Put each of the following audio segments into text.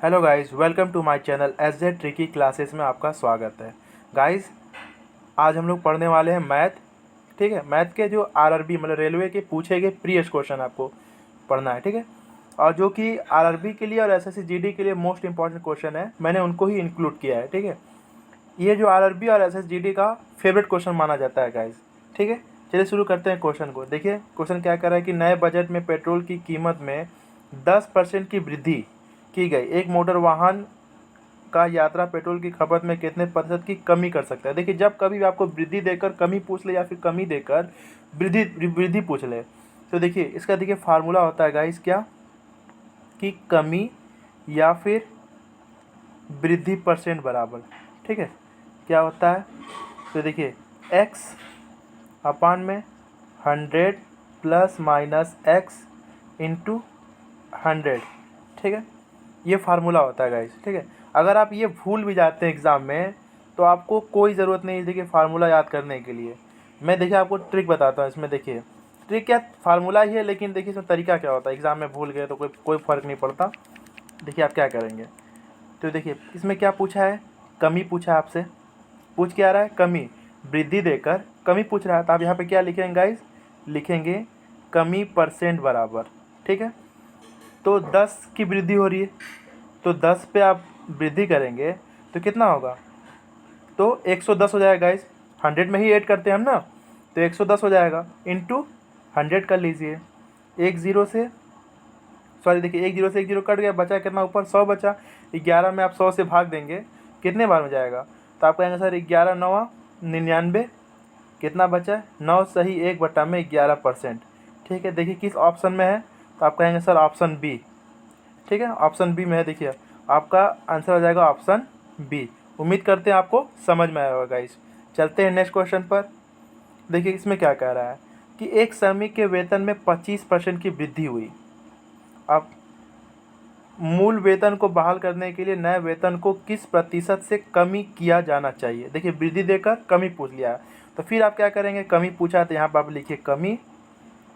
Hello guys, welcome to my channel SZ tricky classes में आपका स्वागत है। गाइस, आज हम लोग पढ़ने वाले हैं मैथ। ठीक है, मैथ के जो आरआरबी मतलब रेलवे के पूछे गए प्रीवियस क्वेश्चन आपको पढ़ना है। ठीक है, और जो कि आरआरबी के लिए और एसएससी जीडी के लिए मोस्ट इंपॉर्टेंट क्वेश्चन है, मैंने उनको ही इंक्लूड किया है। ठीक है, ये जो आरआरबी और एसएससी जीडी का फेवरेट क्वेश्चन माना जाता है गाइस। ठीक है, चलिए शुरू करते हैं क्वेश्चन को। देखिए क्वेश्चन क्या कर रहा है कि नए बजट में पेट्रोल की कीमत में 10% की वृद्धि की गई। एक मोटर वाहन का यात्रा पेट्रोल की खपत में कितने प्रतिशत की कमी कर सकता है। देखिए, जब कभी भी आपको वृद्धि देकर कमी पूछ ले या फिर कमी देकर वृद्धि वृद्धि पूछ ले, तो देखिए इसका देखिए फार्मूला होता है गाइस क्या, कि कमी या फिर वृद्धि परसेंट बराबर। ठीक है, क्या होता है, तो देखिए एक्स अपान में 100 प्लस माइनस एक्स इंटू 100। ठीक है, ये फार्मूला होता है गाइस। ठीक है, अगर आप ये भूल भी जाते हैं एग्ज़ाम में तो आपको कोई ज़रूरत नहीं है देखिए फार्मूला याद करने के लिए। मैं देखिए आपको ट्रिक बताता हूँ इसमें। देखिए ट्रिक क्या, फार्मूला ही है, लेकिन देखिए इसमें तरीका क्या होता है। एग्ज़ाम में भूल गए तो कोई फ़र्क नहीं पड़ता। देखिए आप क्या करेंगे, तो देखिए इसमें क्या पूछा है, कमी पूछा है आपसे। पूछ क्या रहा है, कमी, वृद्धि देकर कमी पूछ रहा है, तो आप यहाँ पे क्या लिखेंगे गाइस, लिखेंगे कमी परसेंट बराबर। ठीक है, तो 10 की वृद्धि हो रही है, तो 10 पे आप वृद्धि करेंगे तो कितना होगा, तो 110 हो जाएगा गाइस। 100 में ही ऐड करते हैं हम ना, तो 110 हो जाएगा इंटू 100 कर लीजिए। एक जीरो से सॉरी देखिए, एक जीरो से एक जीरो कट गया, बचा कितना ऊपर, 100 बचा। 11 में आप 100 से भाग देंगे, कितने बार में जाएगा, तो आप कहेंगे सर 11 नवा 99, कितना बचा है 9 सही 1/11%। ठीक है, देखिए किस ऑप्शन में है, तो आप कहेंगे सर ऑप्शन बी। ठीक है, ऑप्शन बी में है। देखिए आपका आंसर हो जाएगा ऑप्शन बी। उम्मीद करते हैं आपको समझ में आया होगा गाइस। चलते हैं नेक्स्ट क्वेश्चन पर। देखिए इसमें क्या कह रहा है कि एक श्रमिक के वेतन में 25% की वृद्धि हुई। अब मूल वेतन को बहाल करने के लिए नए वेतन को किस प्रतिशत से कमी किया जाना चाहिए। देखिए वृद्धि देकर कमी पूछ लिया है, तो फिर आप क्या करेंगे, कमी पूछा है तो यहाँ पर आप लिखिए कमी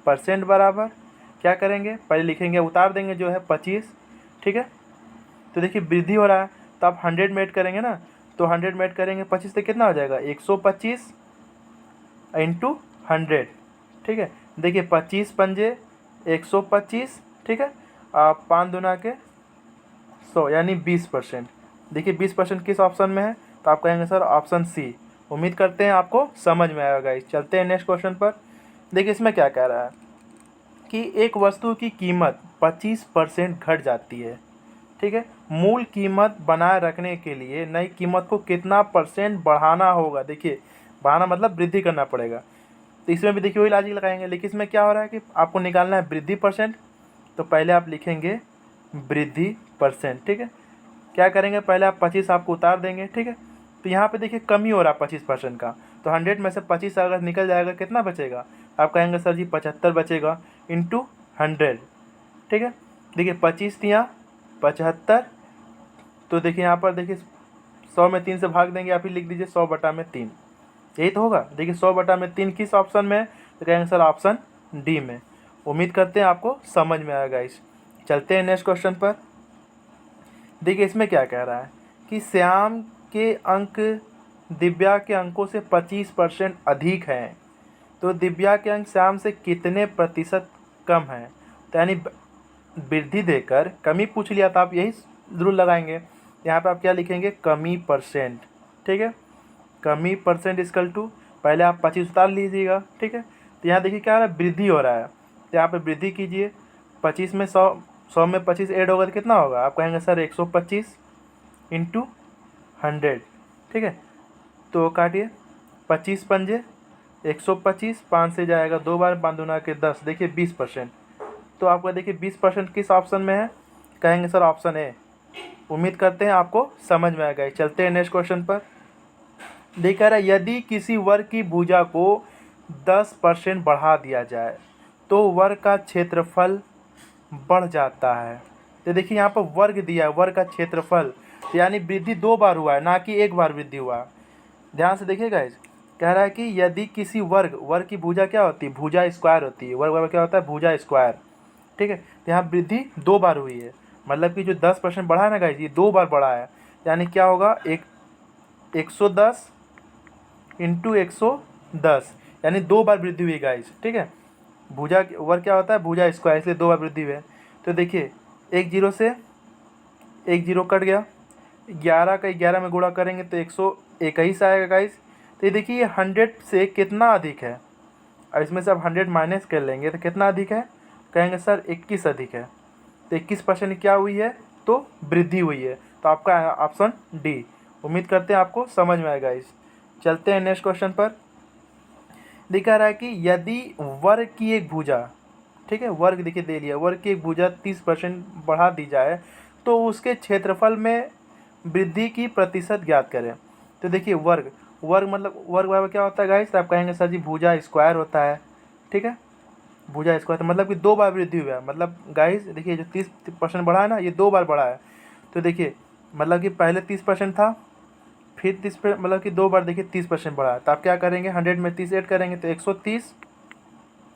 परसेंट बराबर क्या करेंगे, पहले लिखेंगे उतार देंगे जो है 25। ठीक है, तो देखिए वृद्धि हो रहा है तो आप 100 में ऐड करेंगे ना, तो 100 में ऐड करेंगे 25 से कितना हो जाएगा 125 इंटू 100। ठीक है, देखिए 25 पंजे 125। ठीक है, आप 5 दुना के 100 यानी 20%। देखिए 20% किस ऑप्शन में है, तो आप कहेंगे सर ऑप्शन सी। उम्मीद करते हैं आपको समझ में आएगा गाइस। चलते हैं नेक्स्ट क्वेश्चन पर। देखिए इसमें क्या कह रहा है कि एक वस्तु की कीमत 25% घट जाती है। ठीक है, मूल कीमत बनाए रखने के लिए नई कीमत को कितना परसेंट बढ़ाना होगा। देखिए बढ़ाना मतलब वृद्धि करना पड़ेगा, तो इसमें भी देखिए वही लॉजिक लगाएंगे, लेकिन इसमें क्या हो रहा है कि आपको निकालना है वृद्धि परसेंट, तो पहले आप लिखेंगे वृद्धि परसेंट। ठीक है, क्या करेंगे, पहले आप 25 आपको उतार देंगे। ठीक है, तो यहाँ पे देखिए कमी हो रहा है 25% का, तो 100 में से 25 अगर निकल जाएगा कितना बचेगा, आप कहेंगे सर जी 75 बचेगा इंटू 100। ठीक है, देखिए 25 तियाँ 75, तो देखिए यहाँ पर देखिए 100 में 3 से भाग देंगे, आप ही लिख दीजिए 100/3। यही तो होगा। देखिए 100/3 किस ऑप्शन में है, तो कहेंगे सर ऑप्शन डी में। उम्मीद करते हैं आपको समझ में आएगा गाइस। चलते हैं नेक्स्ट क्वेश्चन पर। देखिए इसमें क्या कह रहा है कि श्याम के अंक दिव्या के अंकों से 25% अधिक हैं, तो दिव्या के अंक श्याम से कितने प्रतिशत कम हैं। तो यानी वृद्धि देकर कमी पूछ लिया था, आप यही रूल लगाएंगे। यहाँ पे आप क्या लिखेंगे, कमी परसेंट। ठीक है, कमी परसेंट इक्वल टू, पहले आप 25 उतार लीजिएगा। ठीक है, तो यहाँ देखिए क्या हो रहा है, वृद्धि हो रहा है, तो यहाँ पे वृद्धि कीजिए। 25 में 100, 100 में 25 ऐड होगा तो कितना होगा, आप कहेंगे सर 125 इंटू 100। ठीक है, तो काटिए 25 पंजे 125, 5 से जाएगा 2 बार, 5 दूना के 10, देखिए 20%। तो आपका देखिए 20% किस ऑप्शन में है, कहेंगे सर ऑप्शन ए। उम्मीद करते हैं आपको समझ में आ गए। चलते हैं नेक्स्ट क्वेश्चन पर। देखा रहा, यदि किसी वर्ग की भुजा को 10% बढ़ा दिया जाए तो वर्ग का क्षेत्रफल बढ़ जाता है। तो देखिए यहाँ पर वर्ग दिया है, वर्ग का क्षेत्रफल, तो यानी वृद्धि 2 बार हुआ है, ना कि 1 बार वृद्धि हुआ। ध्यान से देखिएगा, इस कह रहा है कि यदि किसी वर्ग की भुजा क्या होती है, भुजा स्क्वायर होती है। वर्ग क्या होता है, भुजा स्क्वायर। ठीक है, तो यहाँ वृद्धि 2 बार हुई है, मतलब कि जो 10% बढ़ा है ना गाइज, ये 2 बार बढ़ा है, यानी क्या होगा, 110 इंटू 110, यानी 2 बार वृद्धि हुई गाइज। ठीक है, भुजा वर्ग क्या होता है, भुजा स्क्वायर, इसलिए 2 बार वृद्धि हुई है। तो देखिए एक जीरो से एक जीरो कट गया, 11 का 11 में गुणा करेंगे तो 121 आएगा गाइज। तो ये देखिए, ये 100 से कितना अधिक है, और इसमें से अब 100 माइनस कर लेंगे तो कितना अधिक है, कहेंगे सर 21 अधिक है। तो 21% क्या हुई है, तो वृद्धि हुई है। तो आपका ऑप्शन डी। उम्मीद करते हैं आपको समझ में आएगा। इस चलते हैं नेक्स्ट क्वेश्चन पर। दिखा रहा है कि यदि वर्ग की एक भुजा, ठीक है, वर्ग देखिए दे लिया, वर्ग की एक भुजा 30% बढ़ा दी जाए तो उसके क्षेत्रफल में वृद्धि की प्रतिशत ज्ञात करें। तो देखिए वर्ग, वर्ग मतलब वर्ग बराबर क्या होता है गाइस, तो आप कहेंगे सर जी भुजा स्क्वायर होता है। ठीक है, भुजा स्क्वायर मतलब कि 2 बार वृद्धि हुआ है। मतलब गाइस देखिए जो 30% बढ़ा है ना, ये 2 बार बढ़ा है। तो देखिए मतलब कि पहले 30% था, फिर 30%, मतलब कि 2 बार देखिए 30% बढ़ा है। तो आप क्या करेंगे, 100 में 30 ऐड करेंगे तो 130,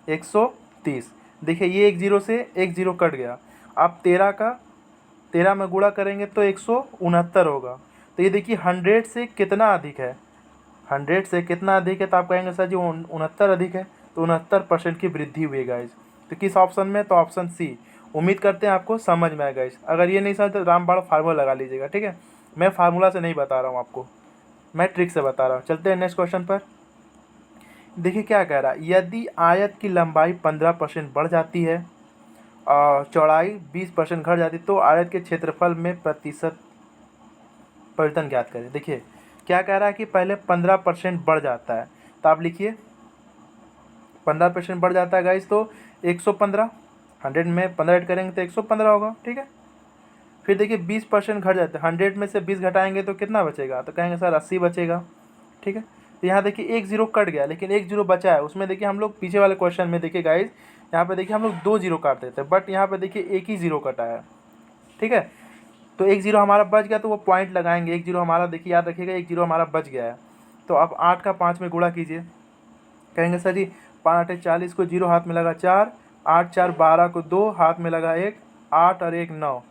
130। देखिए ये एक जीरो से एक जीरो कट गया, आप 13 में गुणा करेंगे तो 169 होगा। तो ये देखिए 100 से कितना अधिक है, 100 से कितना अधिक है, तो आप कहेंगे सर जी 69 अधिक है। तो 69% की वृद्धि हुई है गाइज। तो किस ऑप्शन में, तो ऑप्शन सी। उम्मीद करते हैं आपको समझ में आएगा गाइज। अगर ये नहीं समझ तो रामबाण फार्मूला लगा लीजिएगा। ठीक है, मैं फार्मूला से नहीं बता रहा हूँ आपको, मैं ट्रिक से बता रहा हूँ। चलते हैं नेक्स्ट क्वेश्चन पर। देखिए क्या कह रहा है, यदि आयत की लंबाई 15% बढ़ जाती है और चौड़ाई 20% घट जाती है तो आयत के क्षेत्रफल में प्रतिशत परिवर्तन ज्ञात करें। देखिए क्या कह रहा है कि पहले 15% बढ़ जाता है, तो आप लिखिए 15% बढ़ जाता है गाइस, तो 115, 100 में 15 ऐड करेंगे तो 115 होगा। ठीक है, फिर देखिए 20% घट जाता है, 100 में से 20 घटाएंगे तो कितना बचेगा, तो कहेंगे सर 80 बचेगा। ठीक है, तो यहाँ देखिए एक जीरो कट गया, लेकिन एक जीरो बचा है। उसमें देखिए हम लोग पीछे वाले क्वेश्चन में देखिए गाइस, यहाँ पे देखिए हम लोग 2 जीरो काट देते हैं, बट यहाँ पे देखिए एक ही जीरो कटा है। ठीक है, तो एक जीरो हमारा बच गया, तो वो पॉइंट लगाएंगे। एक जीरो हमारा देखिए याद रखिएगा, एक जीरो हमारा बच गया है। तो आप 8 का 5 में गुणा कीजिए, कहेंगे सर जी 5 8 40 को जीरो हाथ में लगा 4, 8 4 12 को 2 हाथ में लगा 1, 8 और 1 9।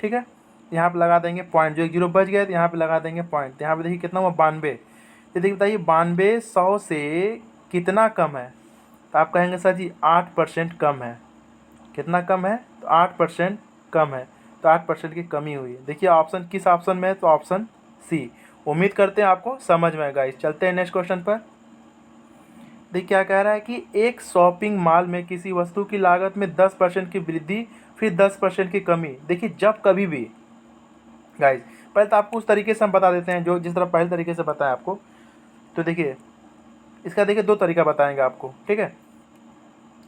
ठीक है, यहाँ पे लगा देंगे पॉइंट, जो एक जीरो बच गया तो यहाँ पे लगा देंगे पॉइंट। यहाँ पे देखिए कितना हुआ, 92। ये देखिए बताइए 92 100 से कितना कम है, तो आप कहेंगे सर जी 8% कम है। कितना कम है, तो 8% कम है। तो 8% की कमी हुई है। देखिए ऑप्शन किस ऑप्शन में है, तो ऑप्शन सी। उम्मीद करते हैं आपको समझ में आएगा। चलते हैं नेक्स्ट क्वेश्चन पर। देखिए क्या कह रहा है कि एक शॉपिंग मॉल में किसी वस्तु की लागत में 10% की वृद्धि फिर 10% की कमी। देखिए जब कभी भी गाइज, पहले तो आपको उस तरीके से हम बता देते हैं जो जिस तरह पहले तरीके से बताया आपको। तो देखिए इसका देखिए 2 तरीका बताएंगे आपको। ठीक है,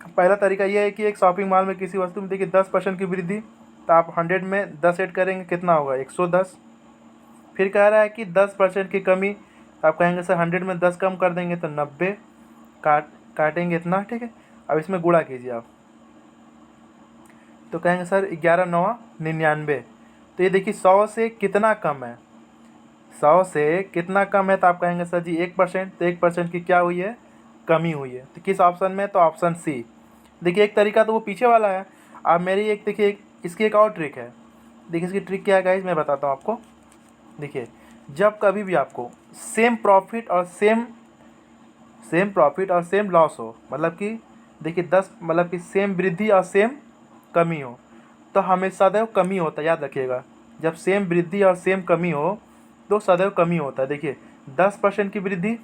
पहला तरीका यह है कि एक शॉपिंग मॉल में किसी वस्तु में देखिए 10% की वृद्धि, तो आप 100 में 10 ऐड करेंगे कितना होगा, 110। फिर कह रहा है कि 10% की कमी, तो आप कहेंगे सर 100 में 10 कम कर देंगे तो 90, काटेंगे इतना। ठीक है, अब इसमें गुणा कीजिए आप, तो कहेंगे सर 11 9 99। तो ये देखिए 100 से कितना कम है, 100 से कितना कम है, तो आप कहेंगे सर जी 1%। तो 1% की क्या हुई है, कमी हुई है। तो किस ऑप्शन में, तो ऑप्शन सी। देखिए एक तरीका तो वो पीछे वाला है। अब मेरी एक देखिए इसकी एक और ट्रिक है। देखिए इसकी ट्रिक क्या है गाइज, मैं बताता हूँ आपको। देखिए जब कभी भी आपको सेम प्रॉफिट और सेम लॉस हो, मतलब कि देखिए 10 मतलब कि सेम वृद्धि और सेम कमी हो, तो हमेशा सदैव कमी होता है, याद रखिएगा। जब सेम वृद्धि और सेम कमी हो तो सदैव कमी होता है। देखिए 10% की वृद्धि,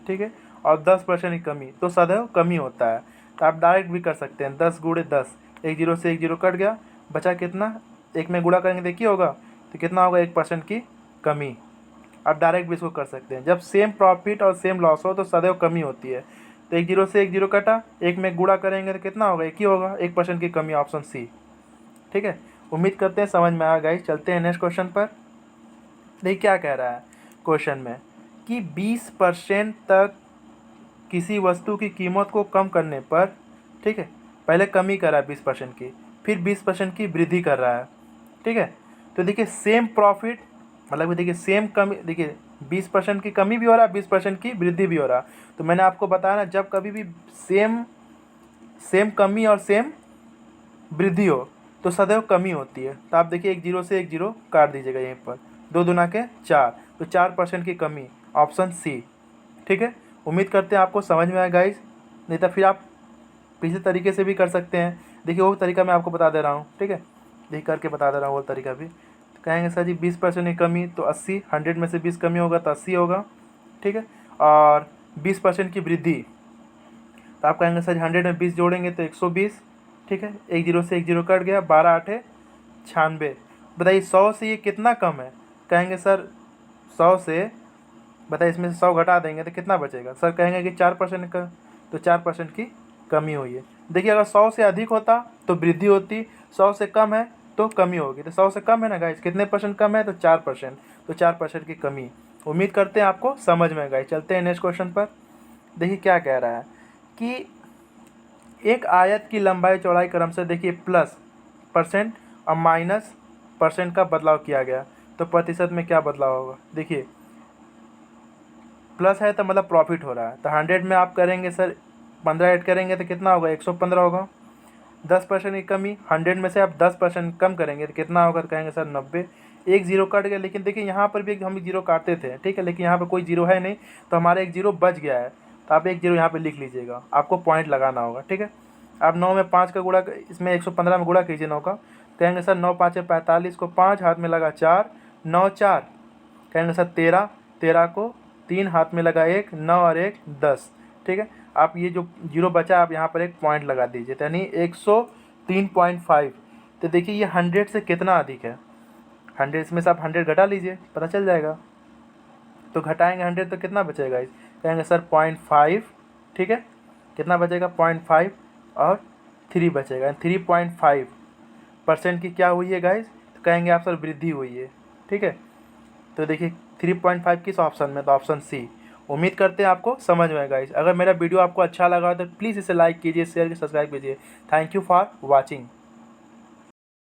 ठीक है, और 10% की कमी, तो सदैव कमी होता है। तो आप डायरेक्ट भी कर सकते हैं, 10 गुणे 10, एक जीरो से एक जीरो कट गया, बचा कितना, एक में गुणा करेंगे देखिए होगा, तो कितना होगा, 1% की कमी। आप डायरेक्ट भी इसको कर सकते हैं। जब सेम प्रॉफिट और सेम लॉस हो तो सदैव कमी होती है। तो एक जीरो से एक जीरो कटा, एक में गुणा करेंगे तो कितना होगा, एक ही होगा, 1% की कमी, ऑप्शन सी। ठीक है, उम्मीद करते हैं समझ में आया गाइस। चलते हैं नेक्स्ट क्वेश्चन पर। देखिए क्या कह रहा है क्वेश्चन में कि 20% तक किसी वस्तु की कीमत को कम करने पर, ठीक है, पहले कमी कर रहा है 20% की, फिर 20% की वृद्धि कर रहा है। ठीक है, तो देखिए सेम प्रॉफिट, मतलब देखिए सेम कमी, देखिए 20% की कमी भी हो रहा है, 20% की वृद्धि भी हो रहा। तो मैंने आपको बताया ना, जब कभी भी सेम सेम कमी और सेम वृद्धि हो तो सदैव कमी होती है। तो आप देखिए एक जीरो से एक जीरो काट दीजिएगा यहीं पर, 2 दूना के 4, तो 4% की कमी, ऑप्शन सी। ठीक है, उम्मीद करते हैं आपको समझ में आया गाइस। नहीं तो फिर आप पिछले तरीके से भी कर सकते हैं। देखिए वो तरीका मैं आपको बता दे रहा हूँ। ठीक है, देखिए करके बता दे रहा हूँ वो तरीका भी। तो कहेंगे सर जी 20% की कमी, तो 80, 100 में से 20 कमी होगा तो 80 होगा। ठीक है, और 20% की वृद्धि, तो आप कहेंगे सर 100 में 20 जोड़ेंगे तो 120। ठीक है, एक जीरो से एक जीरो कट गया, 12 आठे 96। बताइए 100 से ये कितना कम है? कहेंगे सर 100 से, बताइए इसमें से 100 घटा देंगे तो कितना बचेगा? सर कहेंगे कि 4% का, तो 4% की कमी हुई है। देखिए अगर 100 से अधिक होता तो वृद्धि होती, 100 से कम है तो कमी होगी। तो 100 से कम है ना गाइस, कितने परसेंट कम है? तो 4%, तो 4% की कमी। उम्मीद करते हैं आपको समझ में गाइस। चलते हैं नेक्स्ट क्वेश्चन पर। देखिए क्या कह रहा है कि एक आयत की लंबाई चौड़ाई क्रम से, देखिए प्लस परसेंट और माइनस परसेंट का बदलाव किया गया, तो प्रतिशत में क्या बदलाव होगा? देखिए प्लस है तो मतलब प्रॉफिट हो रहा है, तो 100 में आप करेंगे सर 15 ऐड करेंगे तो कितना होगा? 115 होगा। 10% की कमी, 100 में से आप 10% कम करेंगे तो कितना होगा? तो कहेंगे सर 90। एक जीरो कट गया, लेकिन देखिए यहाँ पर भी हम जीरो काटते थे। ठीक है, लेकिन यहाँ पर कोई जीरो है नहीं, तो हमारा एक जीरो बच गया है। तो आप एक जीरो यहाँ पे लिख लीजिएगा, आपको पॉइंट लगाना होगा। ठीक है, आप 9 में 5 का गुणा, इसमें 115 में गुणा कीजिए 9 का। कहेंगे सर 9 5 45 को 5, हाथ में लगा 4, 9 4। कहेंगे सर 13, 13 को 3, हाथ में लगा 1, 9 और 1 10। ठीक है, आप ये जो जीरो बचा आप यहाँ पर एक पॉइंट लगा दीजिए, तो यानी 103.5। तो देखिए ये 100 से कितना अधिक है? 100 में से आप 100 घटा लीजिए, पता चल जाएगा। तो घटाएंगे 100 तो कितना बचेगा? इस कहेंगे सर 0.5। ठीक है, कितना बचेगा? 0.5 और 3 बचेगा, 3.5% की क्या हुई है गाइस? तो कहेंगे आप सर वृद्धि हुई है। ठीक है, तो देखिए 3.5 किस ऑप्शन में? तो ऑप्शन सी। उम्मीद करते हैं आपको समझ में आएगा गाइस। अगर मेरा वीडियो आपको अच्छा लगा तो प्लीज़ इसे लाइक कीजिए, शेयर कीजिए, सब्सक्राइब कीजिए। Thank you for watching.